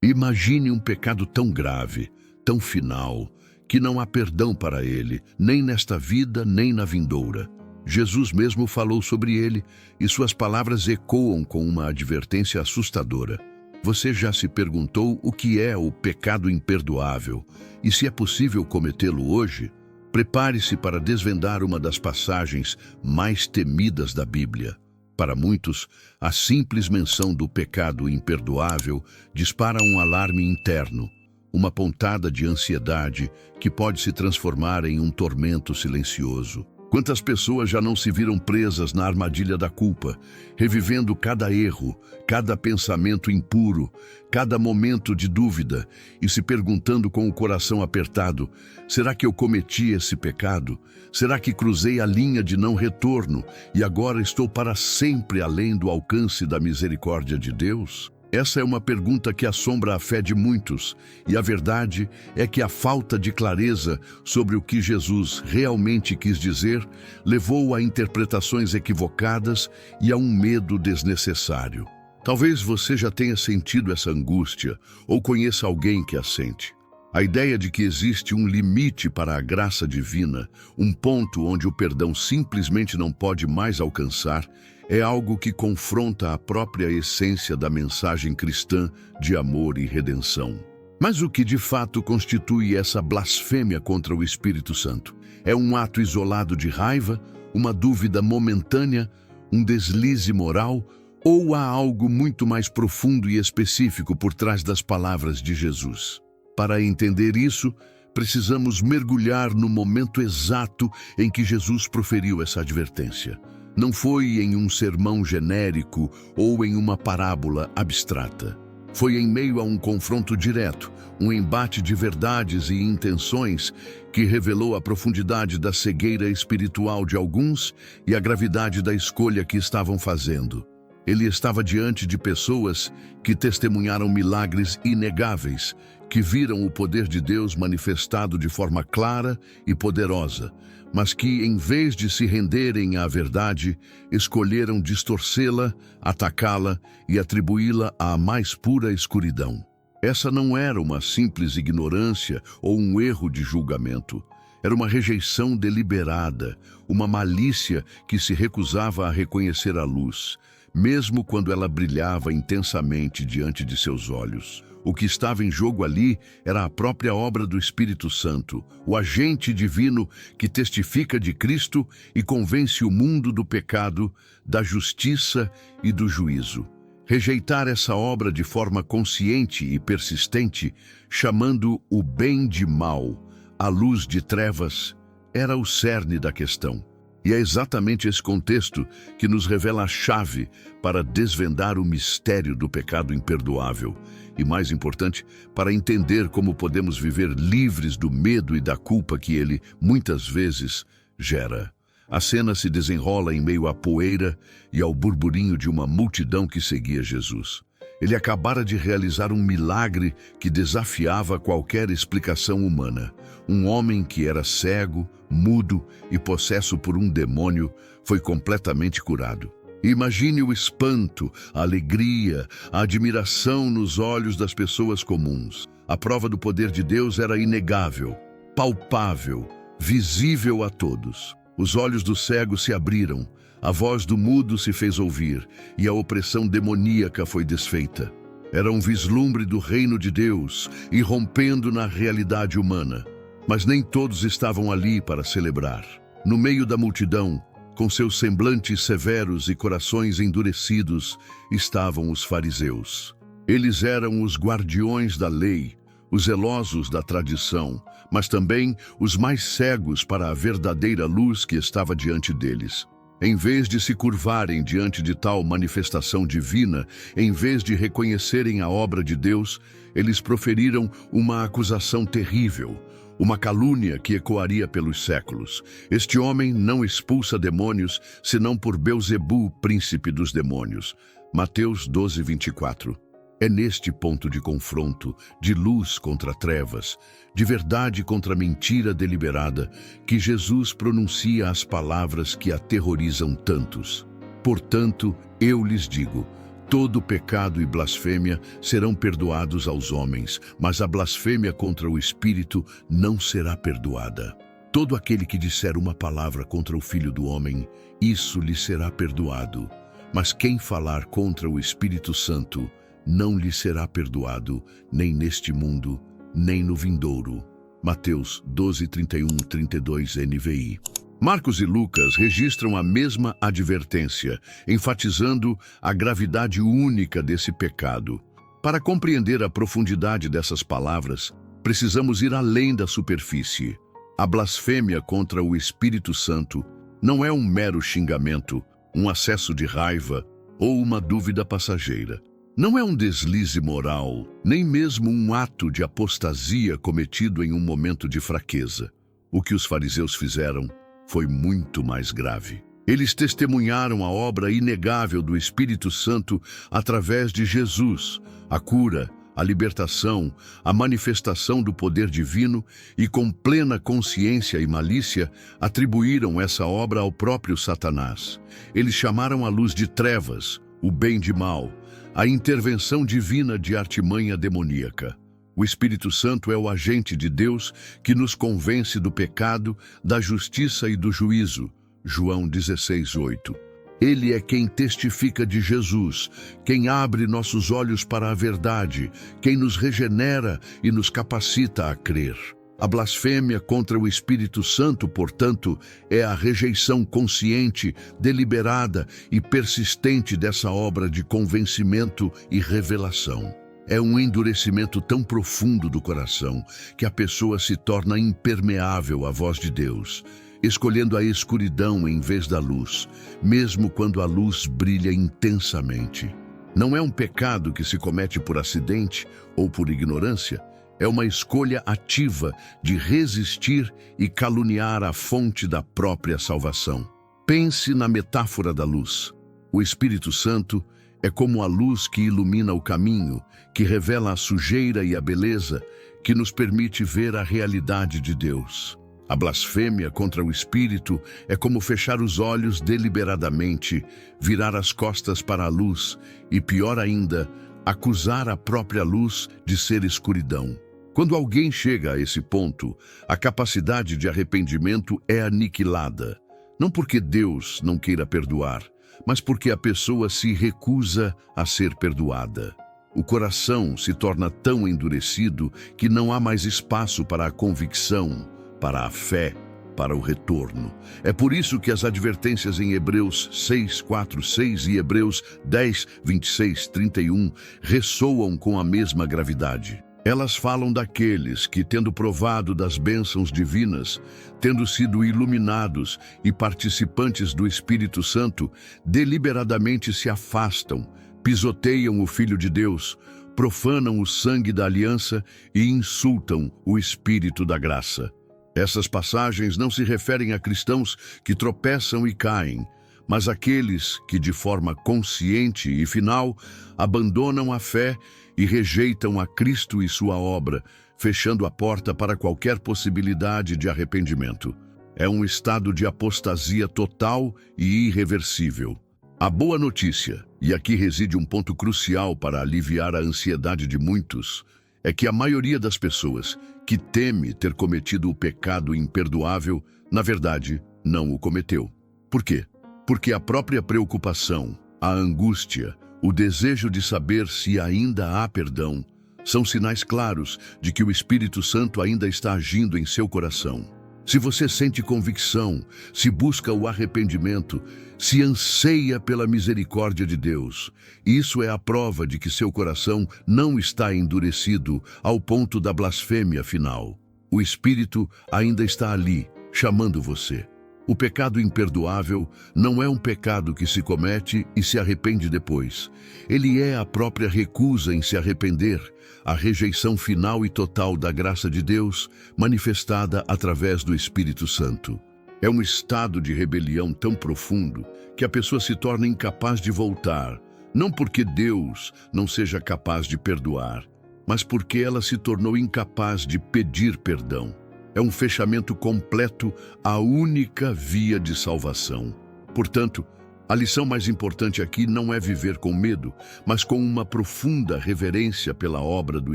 Imagine um pecado tão grave, tão final, que não há perdão para ele, nem nesta vida, nem na vindoura. Jesus mesmo falou sobre ele, e suas palavras ecoam com uma advertência assustadora. Você já se perguntou o que é o pecado imperdoável e se é possível cometê-lo hoje? Prepare-se para desvendar uma das passagens mais temidas da Bíblia. Para muitos, a simples menção do pecado imperdoável dispara um alarme interno, uma pontada de ansiedade que pode se transformar em um tormento silencioso. Quantas pessoas já não se viram presas na armadilha da culpa, revivendo cada erro, cada pensamento impuro, cada momento de dúvida e se perguntando com o coração apertado: será que eu cometi esse pecado? Será que cruzei a linha de não retorno e agora estou para sempre além do alcance da misericórdia de Deus? Essa é uma pergunta que assombra a fé de muitos, e a verdade é que a falta de clareza sobre o que Jesus realmente quis dizer levou a interpretações equivocadas e a um medo desnecessário. Talvez você já tenha sentido essa angústia ou conheça alguém que a sente. A ideia de que existe um limite para a graça divina, um ponto onde o perdão simplesmente não pode mais alcançar, é algo que confronta a própria essência da mensagem cristã de amor e redenção. Mas o que de fato constitui essa blasfêmia contra o Espírito Santo? É um ato isolado de raiva, uma dúvida momentânea, um deslize moral, ou há algo muito mais profundo e específico por trás das palavras de Jesus? Para entender isso, precisamos mergulhar no momento exato em que Jesus proferiu essa advertência. Não foi em um sermão genérico ou em uma parábola abstrata. Foi em meio a um confronto direto, um embate de verdades e intenções que revelou a profundidade da cegueira espiritual de alguns e a gravidade da escolha que estavam fazendo. Ele estava diante de pessoas que testemunharam milagres inegáveis, que viram o poder de Deus manifestado de forma clara e poderosa, mas que, em vez de se renderem à verdade, escolheram distorcê-la, atacá-la e atribuí-la à mais pura escuridão. Essa não era uma simples ignorância ou um erro de julgamento. Era uma rejeição deliberada, uma malícia que se recusava a reconhecer a luz, mesmo quando ela brilhava intensamente diante de seus olhos. O que estava em jogo ali era a própria obra do Espírito Santo, o agente divino que testifica de Cristo e convence o mundo do pecado, da justiça e do juízo. Rejeitar essa obra de forma consciente e persistente, chamando o bem de mal, a luz de trevas, era o cerne da questão. E é exatamente esse contexto que nos revela a chave para desvendar o mistério do pecado imperdoável e, mais importante, para entender como podemos viver livres do medo e da culpa que ele, muitas vezes, gera. A cena se desenrola em meio à poeira e ao burburinho de uma multidão que seguia Jesus. Ele acabara de realizar um milagre que desafiava qualquer explicação humana. Um homem que era cego, mudo e possesso por um demônio foi completamente curado. Imagine o espanto, a alegria, a admiração nos olhos das pessoas comuns. A prova do poder de Deus era inegável, palpável, visível a todos. Os olhos do cego se abriram, a voz do mudo se fez ouvir e a opressão demoníaca foi desfeita. Era um vislumbre do reino de Deus, irrompendo na realidade humana. Mas nem todos estavam ali para celebrar. No meio da multidão, com seus semblantes severos e corações endurecidos, estavam os fariseus. Eles eram os guardiões da lei, os zelosos da tradição, mas também os mais cegos para a verdadeira luz que estava diante deles. Em vez de se curvarem diante de tal manifestação divina, em vez de reconhecerem a obra de Deus, eles proferiram uma acusação terrível, uma calúnia que ecoaria pelos séculos. Este homem não expulsa demônios, senão por Belzebu, príncipe dos demônios. Mateus 12, 24. É neste ponto de confronto, de luz contra trevas, de verdade contra mentira deliberada, que Jesus pronuncia as palavras que aterrorizam tantos. Portanto, eu lhes digo, Todo pecado e blasfêmia serão perdoados aos homens, mas a blasfêmia contra o Espírito não será perdoada. Todo aquele que disser uma palavra contra o Filho do Homem, isso lhe será perdoado. Mas quem falar contra o Espírito Santo, não lhe será perdoado, nem neste mundo, nem no vindouro. Mateus 12, 31, 32 NVI. Marcos e Lucas registram a mesma advertência, enfatizando a gravidade única desse pecado. Para compreender a profundidade dessas palavras, precisamos ir além da superfície. A blasfêmia contra o Espírito Santo não é um mero xingamento, um acesso de raiva ou uma dúvida passageira. Não é um deslize moral, nem mesmo um ato de apostasia cometido em um momento de fraqueza. O que os fariseus fizeram foi muito mais grave. Eles testemunharam a obra inegável do Espírito Santo através de Jesus, a cura, a libertação, a manifestação do poder divino e, com plena consciência e malícia, atribuíram essa obra ao próprio Satanás. Eles chamaram a luz de trevas, o bem de mal, a intervenção divina de artimanha demoníaca. O Espírito Santo é o agente de Deus que nos convence do pecado, da justiça e do juízo. João 16, 8. Ele é quem testifica de Jesus, quem abre nossos olhos para a verdade, quem nos regenera e nos capacita a crer. A blasfêmia contra o Espírito Santo, portanto, é a rejeição consciente, deliberada e persistente dessa obra de convencimento e revelação. É um endurecimento tão profundo do coração que a pessoa se torna impermeável à voz de Deus, escolhendo a escuridão em vez da luz, mesmo quando a luz brilha intensamente. Não é um pecado que se comete por acidente ou por ignorância, é uma escolha ativa de resistir e caluniar a fonte da própria salvação. Pense na metáfora da luz. O Espírito Santo é como a luz que ilumina o caminho, que revela a sujeira e a beleza, que nos permite ver a realidade de Deus. A blasfêmia contra o Espírito é como fechar os olhos deliberadamente, virar as costas para a luz e, pior ainda, acusar a própria luz de ser escuridão. Quando alguém chega a esse ponto, a capacidade de arrependimento é aniquilada. Não porque Deus não queira perdoar, mas porque a pessoa se recusa a ser perdoada. O coração se torna tão endurecido que não há mais espaço para a convicção, para a fé, para o retorno. É por isso que as advertências em Hebreus 6, 4, 6 e Hebreus 10, 26, 31 ressoam com a mesma gravidade. Elas falam daqueles que, tendo provado das bênçãos divinas, tendo sido iluminados e participantes do Espírito Santo, deliberadamente se afastam, pisoteiam o Filho de Deus, profanam o sangue da aliança e insultam o Espírito da graça. Essas passagens não se referem a cristãos que tropeçam e caem, mas àqueles que, de forma consciente e final, abandonam a fé e rejeitam a Cristo e sua obra, fechando a porta para qualquer possibilidade de arrependimento. É um estado de apostasia total e irreversível. A boa notícia, e aqui reside um ponto crucial para aliviar a ansiedade de muitos, é que a maioria das pessoas que teme ter cometido o pecado imperdoável, na verdade, não o cometeu. Por quê? Porque a própria preocupação, a angústia, o desejo de saber se ainda há perdão, são sinais claros de que o Espírito Santo ainda está agindo em seu coração. Se você sente convicção, se busca o arrependimento, se anseia pela misericórdia de Deus, isso é a prova de que seu coração não está endurecido ao ponto da blasfêmia final. O Espírito ainda está ali, chamando você. O pecado imperdoável não é um pecado que se comete e se arrepende depois. Ele é a própria recusa em se arrepender, a rejeição final e total da graça de Deus, manifestada através do Espírito Santo. É um estado de rebelião tão profundo que a pessoa se torna incapaz de voltar, não porque Deus não seja capaz de perdoar, mas porque ela se tornou incapaz de pedir perdão. É um fechamento completo à única via de salvação. Portanto, A lição mais importante aqui não é viver com medo, mas com uma profunda reverência pela obra do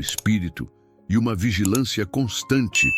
Espírito e uma vigilância constante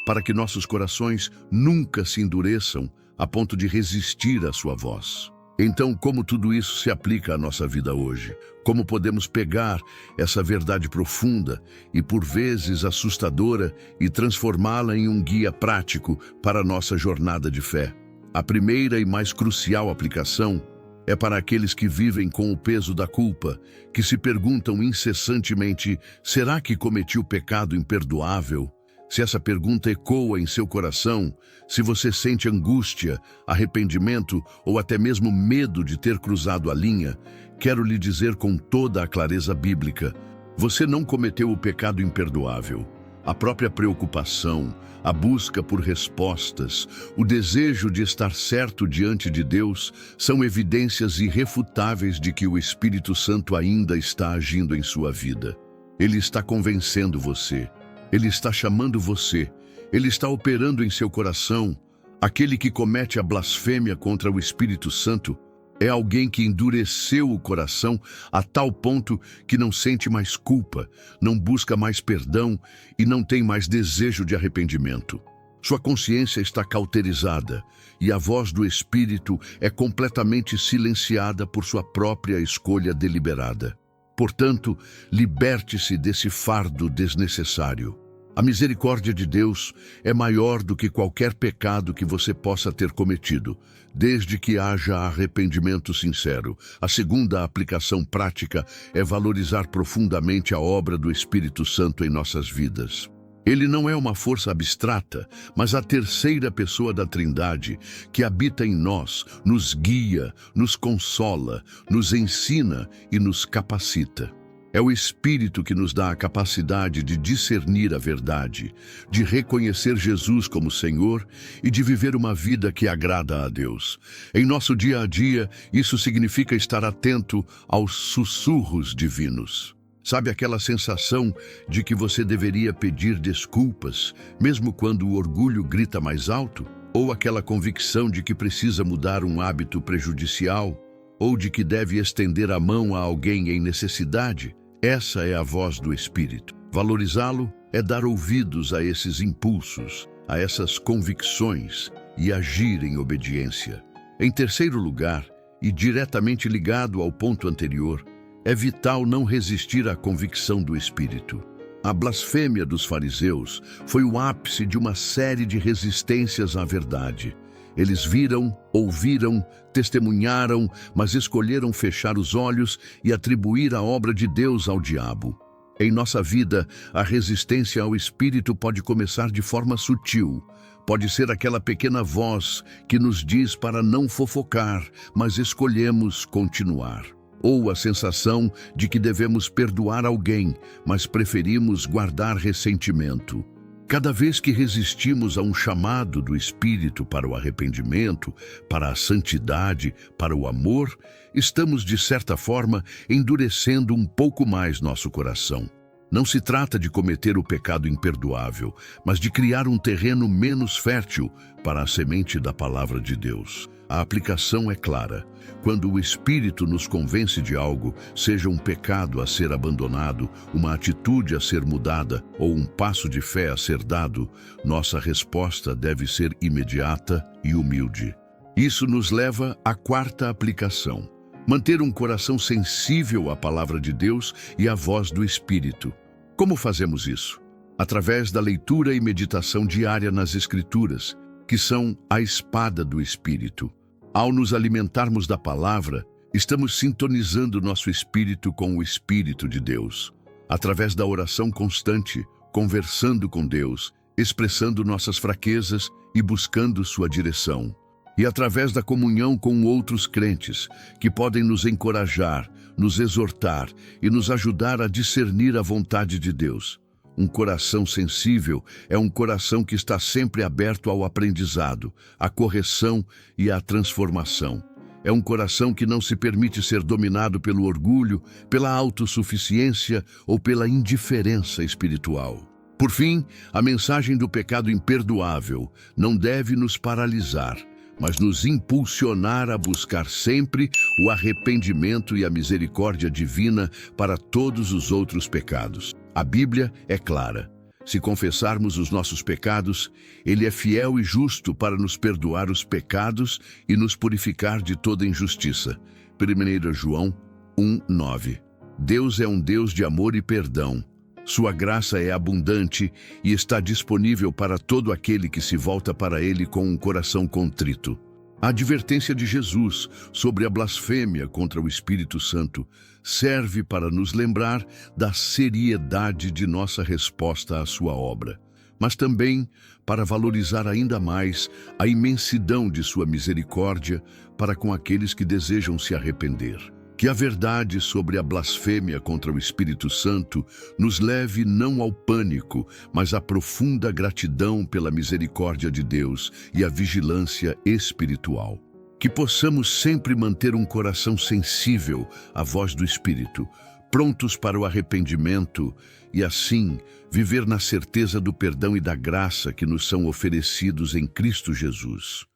para que nossos corações nunca se endureçam a ponto de resistir à sua voz. Então, como tudo isso se aplica à nossa vida hoje? Como podemos pegar essa verdade profunda e, por vezes, assustadora e transformá-la em um guia prático para a nossa jornada de fé? A primeira e mais crucial aplicação é para aqueles que vivem com o peso da culpa, que se perguntam incessantemente: será que cometi o pecado imperdoável? Se essa pergunta ecoa em seu coração, se você sente angústia, arrependimento ou até mesmo medo de ter cruzado a linha, quero lhe dizer com toda a clareza bíblica: você não cometeu o pecado imperdoável. A própria preocupação, a busca por respostas, o desejo de estar certo diante de Deus são evidências irrefutáveis de que o Espírito Santo ainda está agindo em sua vida. Ele está convencendo você. Ele está chamando você, Ele está operando em seu coração. Aquele que comete a blasfêmia contra o Espírito Santo é alguém que endureceu o coração a tal ponto que não sente mais culpa, não busca mais perdão e não tem mais desejo de arrependimento. Sua consciência está cauterizada e a voz do Espírito é completamente silenciada por sua própria escolha deliberada. Portanto, liberte-se desse fardo desnecessário. A misericórdia de Deus é maior do que qualquer pecado que você possa ter cometido, desde que haja arrependimento sincero. A segunda aplicação prática é valorizar profundamente a obra do Espírito Santo em nossas vidas. Ele não é uma força abstrata, mas a terceira pessoa da Trindade que habita em nós, nos guia, nos consola, nos ensina e nos capacita. É o Espírito que nos dá a capacidade de discernir a verdade, de reconhecer Jesus como Senhor e de viver uma vida que agrada a Deus. Em nosso dia a dia, isso significa estar atento aos sussurros divinos. Sabe aquela sensação de que você deveria pedir desculpas, mesmo quando o orgulho grita mais alto? Ou aquela convicção de que precisa mudar um hábito prejudicial? Ou de que deve estender a mão a alguém em necessidade? Essa é a voz do Espírito. Valorizá-lo é dar ouvidos a esses impulsos, a essas convicções e agir em obediência. Em terceiro lugar, e diretamente ligado ao ponto anterior, é vital não resistir à convicção do Espírito. A blasfêmia dos fariseus foi o ápice de uma série de resistências à verdade. Eles viram, ouviram, testemunharam, mas escolheram fechar os olhos e atribuir a obra de Deus ao diabo. Em nossa vida, a resistência ao Espírito pode começar de forma sutil. Pode ser aquela pequena voz que nos diz para não fofocar, mas escolhemos continuar. Ou a sensação de que devemos perdoar alguém, mas preferimos guardar ressentimento. Cada vez que resistimos a um chamado do Espírito para o arrependimento, para a santidade, para o amor, estamos, de certa forma, endurecendo um pouco mais nosso coração. Não se trata de cometer o pecado imperdoável, mas de criar um terreno menos fértil para a semente da palavra de Deus. A aplicação é clara. Quando o Espírito nos convence de algo, seja um pecado a ser abandonado, uma atitude a ser mudada ou um passo de fé a ser dado, nossa resposta deve ser imediata e humilde. Isso nos leva à quarta aplicação: manter um coração sensível à palavra de Deus e à voz do Espírito. Como fazemos isso? Através da leitura e meditação diária nas Escrituras, que são a espada do Espírito. Ao nos alimentarmos da palavra, estamos sintonizando nosso espírito com o Espírito de Deus. Através da oração constante, conversando com Deus, expressando nossas fraquezas e buscando sua direção. E através da comunhão com outros crentes, que podem nos encorajar, nos exortar e nos ajudar a discernir a vontade de Deus. Um coração sensível é um coração que está sempre aberto ao aprendizado, à correção e à transformação. É um coração que não se permite ser dominado pelo orgulho, pela autossuficiência ou pela indiferença espiritual. Por fim, a mensagem do pecado imperdoável não deve nos paralisar, mas nos impulsionar a buscar sempre o arrependimento e a misericórdia divina para todos os outros pecados. A Bíblia é clara. Se confessarmos os nossos pecados, Ele é fiel e justo para nos perdoar os pecados e nos purificar de toda injustiça. 1 João 1:9. Deus é um Deus de amor e perdão. Sua graça é abundante e está disponível para todo aquele que se volta para Ele com um coração contrito. A advertência de Jesus sobre a blasfêmia contra o Espírito Santo serve para nos lembrar da seriedade de nossa resposta à sua obra, mas também para valorizar ainda mais a imensidão de sua misericórdia para com aqueles que desejam se arrepender. Que a verdade sobre a blasfêmia contra o Espírito Santo nos leve não ao pânico, mas à profunda gratidão pela misericórdia de Deus e à vigilância espiritual. Que possamos sempre manter um coração sensível à voz do Espírito, prontos para o arrependimento e, assim, viver na certeza do perdão e da graça que nos são oferecidos em Cristo Jesus.